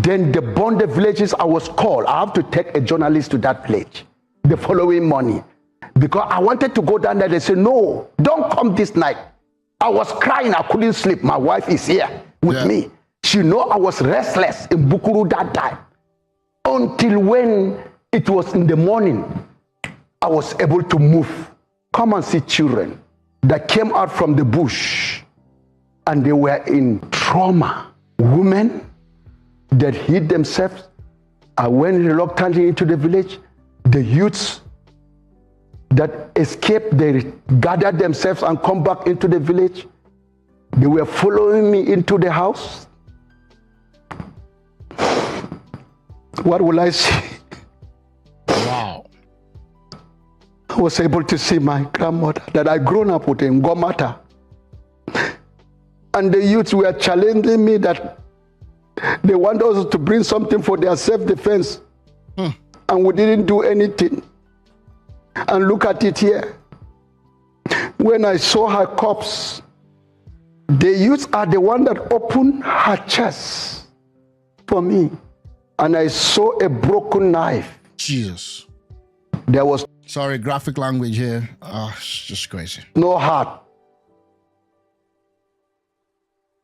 Then they burned the villages. I was called. I have to take a journalist to that village the following morning, because I wanted to go down there. They said, no, don't come this night. I was crying. I couldn't sleep. My wife is here with me. She know I was restless in Bukuru that time. Until when it was in the morning, I was able to move. Come and see children that came out from the bush and they were in trauma. Women that hid themselves and went reluctantly into the village. The youths that escaped, they gathered themselves and come back into the village. They were following me into the house. What will I say? Wow. I was able to see my grandmother that I grown up with in Gomata. And the youths were challenging me that they want us to bring something for their self-defense. And we didn't do anything. And look at it here. When I saw her corpse, The youths are the one that opened her chest for me. And I saw a broken knife. Jesus. There was Sorry, graphic language here. It's just crazy. no heart.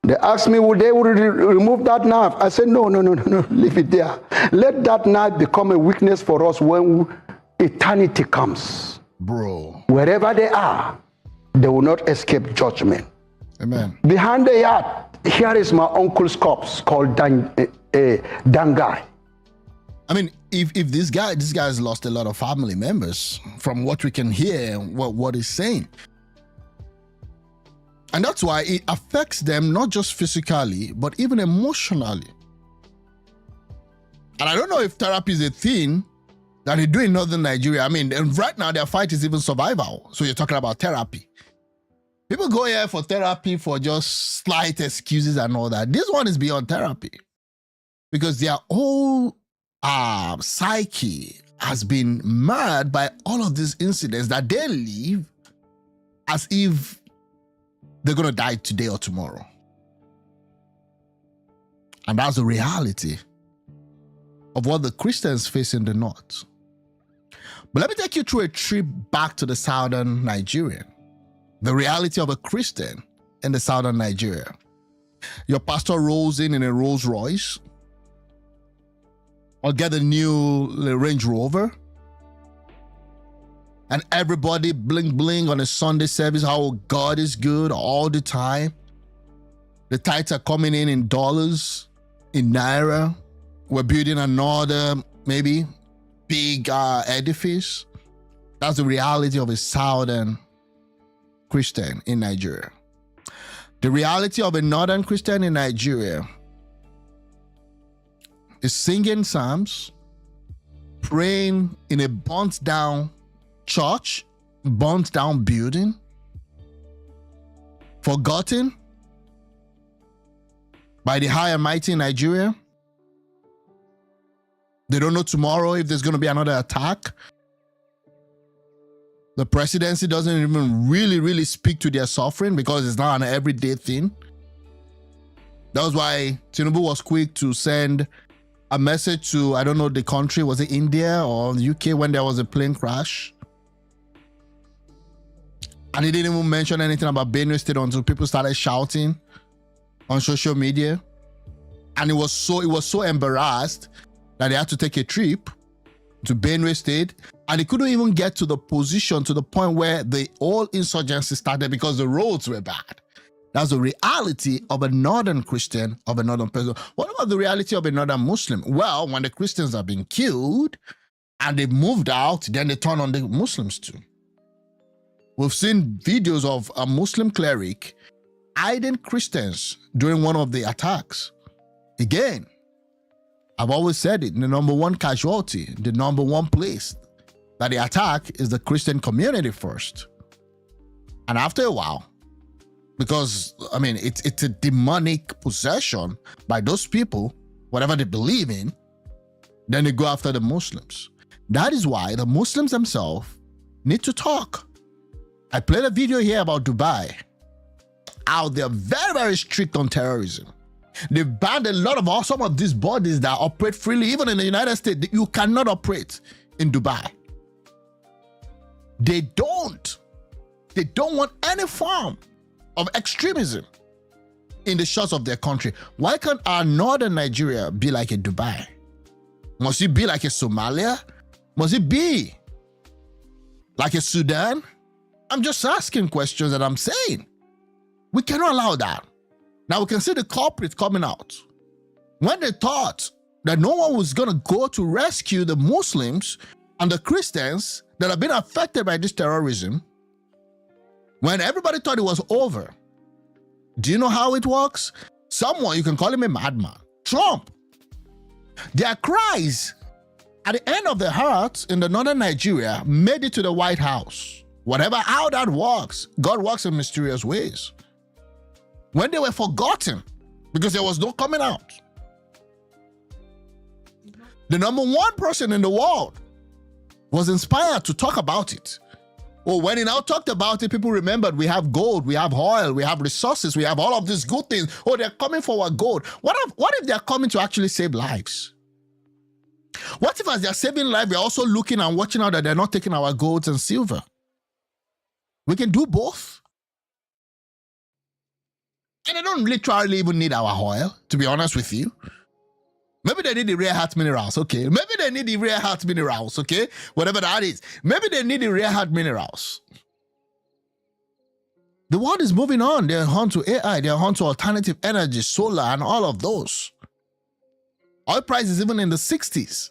They asked me, would they remove that knife? I said, no, leave it there. Let that knife become a weakness for us when eternity comes. Bro. Wherever they are, they will not escape judgment. Amen. Behind the yard, here is my uncle's corpse called Dangai. I mean, if this guy's lost a lot of family members from what we can hear, what he's saying. And that's why it affects them not just physically, but even emotionally. And I don't know if therapy is a thing that they do in northern Nigeria. I mean, right now their fight is even survival. So you're talking about therapy. People go here for therapy for just slight excuses and all that. This one is beyond therapy. Because their whole psyche has been marred by all of these incidents that they live as if they're going to die today or tomorrow. And that's the reality of what the Christians face in the north. But let me take you through a trip back to the southern Nigeria. The reality of a Christian in the southern Nigeria. Your pastor rolls in a Rolls Royce or get a new Range Rover. And everybody bling bling on a Sunday service, how God is good all the time. The tithes are coming in dollars, in naira. We're building another, maybe, big edifice. That's the reality of a southern Christian in Nigeria. The reality of a northern Christian in Nigeria is singing psalms, praying in a burnt down church, burnt down building, forgotten by the high and mighty in Nigeria. They don't know tomorrow if there's going to be another attack. The presidency doesn't even really speak to their suffering because it's not an everyday thing. That was why Tinubu was quick to send a message to, I don't know the country, was it India or the UK, when there was a plane crash? And he didn't even mention anything about Benue State until people started shouting on social media. And it was so embarrassed that they had to take a trip to Benue State. And they couldn't even get to the position, to the point where the whole insurgency started because the roads were bad. That's the reality of a northern Christian, of a northern person. What about the reality of a northern Muslim? Well, when the Christians have been killed and they moved out, then they turn on the Muslims too. We've seen videos of a Muslim cleric hiding Christians during one of the attacks. Again, I've always said it, the number one casualty, the number one place that the attack is the Christian community first. And after a while, because, I mean, it's a demonic possession by those people, whatever they believe in, then they go after the Muslims. That is why the Muslims themselves need to talk. I played a video here about Dubai, how they're very strict on terrorism. They've banned a lot of some of these bodies that operate freely, even in the United States. You cannot operate in Dubai. They don't want any form of extremism in the shores of their country. Why can't our northern Nigeria be like a Dubai? Must it be like a Somalia? Must it be like a Sudan? I'm just asking questions that I'm saying. We cannot allow that. Now we can see the culprits coming out. When they thought that no one was going to go to rescue the Muslims and the Christians that have been affected by this terrorism, when everybody thought it was over, do you know how it works? Someone, you can call him a madman, Trump. Their cries at the end of their hearts in the northern Nigeria made it to the White House. Whatever, how that works, God works in mysterious ways. When they were forgotten, because there was no coming out. The number one person in the world was inspired to talk about it. Oh, when he now talked about it, people remembered we have gold, we have oil, we have resources, we have all of these good things. Oh, they're coming for our gold. What if they're coming to actually save lives? What if as they're saving lives, we're also looking and watching out that they're not taking our gold and silver? We can do both. And they don't literally even need our oil, to be honest with you. Maybe they need the rare earth minerals, okay? Maybe they need the rare earth minerals, okay? Whatever that is. Maybe they need the rare earth minerals. The world is moving on. They're on to AI. They're on to alternative energy, solar, and all of those. Oil price is even in the 60s.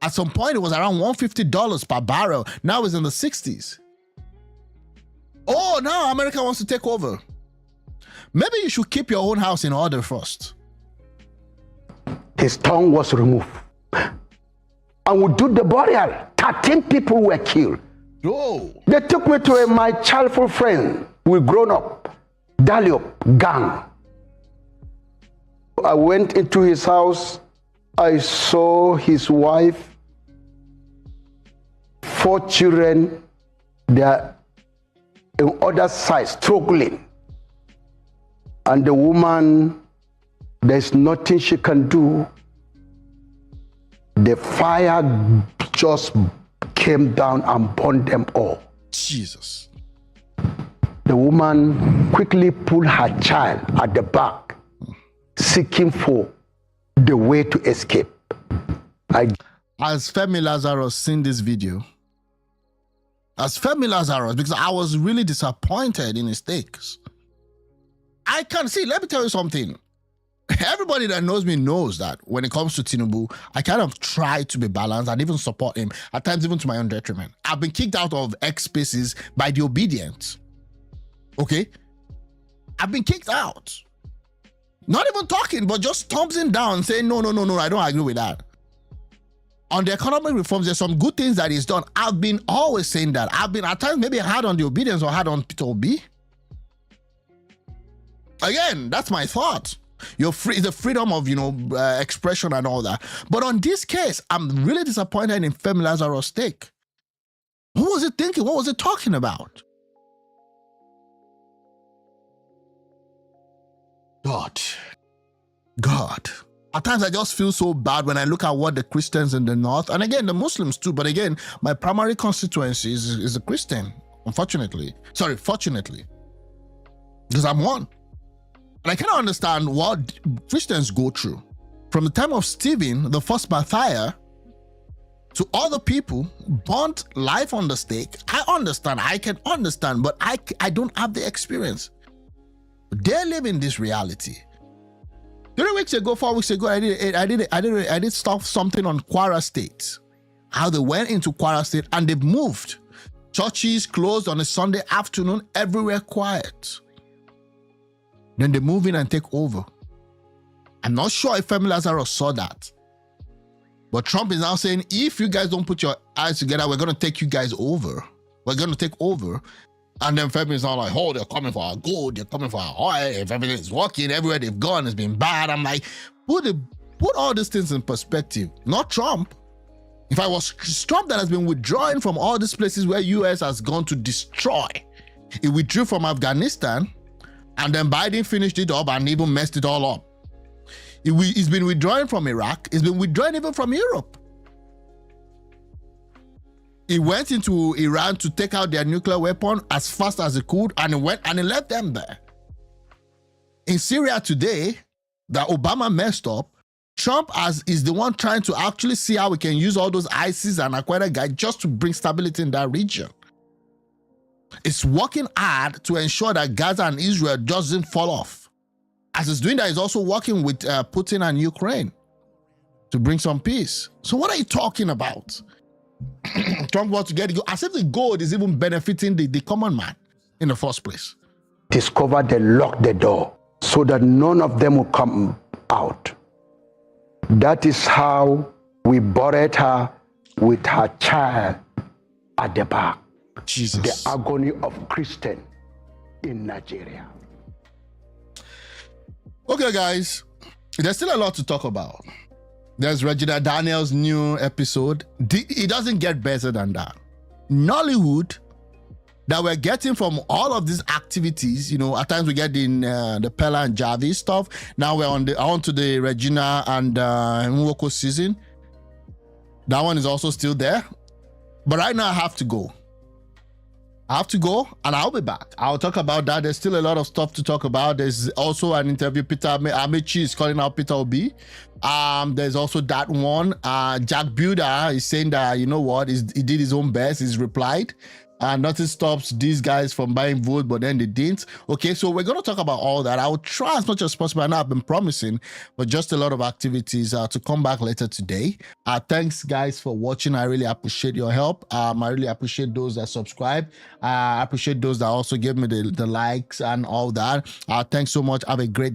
At some point, it was around $150 per barrel. Now it's in the 60s. Oh, now America wants to take over. Maybe you should keep your own house in order first. His tongue was removed. And we do the burial. 13 people were killed. Oh. They took me to my childhood friend. We grown up. Daliop gang. I went into his house. I saw his wife, 4 children. They are on other side struggling. And the woman, there's nothing she can do. The fire just came down and burned them all. Jesus. The woman quickly pulled her child at the back, seeking for the way to escape. As Femi Lazarus seen this video, because I was really disappointed in his takes. I can see, let me tell you something. Everybody that knows me knows that when it comes to Tinubu, I kind of try to be balanced and even support him, at times even to my own detriment. I've been kicked out of X spaces by the obedient. Okay? I've been kicked out. Not even talking, but just thumbsing down, saying, no, I don't agree with that. On the economic reforms, there's some good things that he's done. I've been always saying that. I've been at times maybe hard on the obedience or hard on Peter Obi. Again, that's my thought. You're free, the freedom of, expression and all that. But on this case, I'm really disappointed in Femi Lazarus' take. What was it thinking? What was it talking about? God. At times I just feel so bad when I look at what the Christians in the North, and again, the Muslims too, but again, my primary constituency is a Christian, fortunately, because I'm one. And I cannot understand what Christians go through. From the time of Stephen, the first Matthias, to other people, burnt life on the stake. I understand, I can understand, but I don't have the experience. They live in this reality. 3 weeks ago, 4 weeks ago, I did stuff something on Kwara State. How they went into Kwara State and they've moved. Churches closed on a Sunday afternoon, everywhere quiet. Then they move in and take over. I'm not sure if Femi Lazarus saw that. But Trump is now saying, if you guys don't put your eyes together, we're going to take you guys over. We're going to take over. And then Femi is now like, oh, they're coming for our gold, they're coming for our oil. If everything is working, everywhere they've gone has been bad. I'm like, put all these things in perspective. Not Trump. If I was Trump that has been withdrawing from all these places where US has gone to destroy. He withdrew from Afghanistan, and then Biden finished it up and even messed it all up. He's been withdrawing from Iraq. He's been withdrawing even from Europe. He went into Iran to take out their nuclear weapon as fast as he could, and he went and he left them there. In Syria today, that Obama messed up, Trump is the one trying to actually see how we can use all those ISIS and Al-Qaeda guys just to bring stability in that region. It's working hard to ensure that Gaza and Israel doesn't fall off. As it's doing that, he's also working with Putin and Ukraine to bring some peace. So what are you talking about? Trump wants to get it, as if the gold is even benefiting the common man in the first place. Discovered they locked the door so that none of them will come out. That is how we buried her with her child at the back. Jesus. The agony of Christian in Nigeria. Okay, guys, there's still a lot to talk about. There's Regina Daniels' new episode. It doesn't get better than that. Nollywood that we're getting from all of these activities. You know, at times we get in the Pella and Javi stuff. Now we're on to the Regina and NWOKO season. That one is also still there. But right now I have to go. And I'll be back. I'll talk about that. There's still a lot of stuff to talk about. There's also an interview. Peter Amechi is calling out Peter Obi. There's also that one. Jack Builder is saying that, you know what, he did his own best. He's replied. Nothing stops these guys from buying vote, but then they didn't. Okay, so we're going to talk about all that. I will try as much as possible. I know I've been promising, but just a lot of activities to come back later today. Thanks, guys, for watching. I really appreciate your help. I really appreciate those that subscribe. I appreciate those that also give me the likes and all that. Thanks so much. Have a great